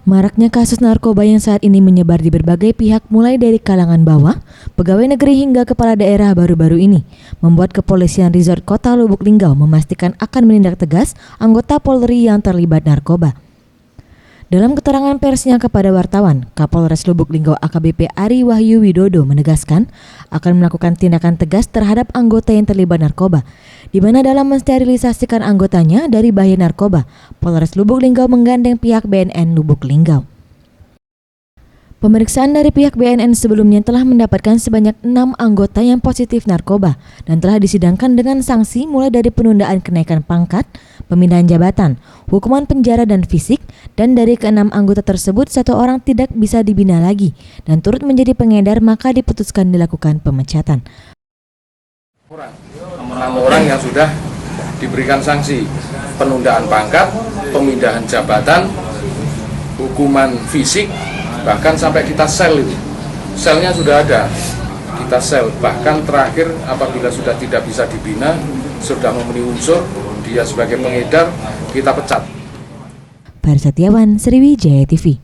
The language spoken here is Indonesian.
Maraknya kasus narkoba yang saat ini menyebar di berbagai pihak mulai dari kalangan bawah, pegawai negeri hingga kepala daerah baru-baru ini membuat Kepolisian Resort Kota Lubuk Linggau memastikan akan menindak tegas anggota Polri yang terlibat narkoba. Dalam keterangan persnya kepada wartawan, Kapolres Lubuk Linggau AKBP Ari Wahyu Widodo menegaskan akan melakukan tindakan tegas terhadap anggota yang terlibat narkoba, di mana dalam mensterilisasikan anggotanya dari bahaya narkoba, Polres Lubuk Linggau menggandeng pihak BNN Lubuk Linggau. Pemeriksaan dari pihak BNN sebelumnya telah mendapatkan sebanyak 6 anggota yang positif narkoba dan telah disidangkan dengan sanksi mulai dari penundaan kenaikan pangkat, pemindahan jabatan, hukuman penjara dan fisik, dan dari ke-6 anggota tersebut 1 orang tidak bisa dibina lagi dan turut menjadi pengedar maka diputuskan dilakukan pemecatan. 6 orang yang sudah diberikan sanksi penundaan pangkat, pemindahan jabatan, hukuman fisik, bahkan sampai kita sel itu. Selnya sudah ada, kita sel. Bahkan terakhir apabila sudah tidak bisa dibina, sudah memenuhi unsur, dia sebagai pengedar, kita pecat. Faris Setiawan, Sriwijaya TV.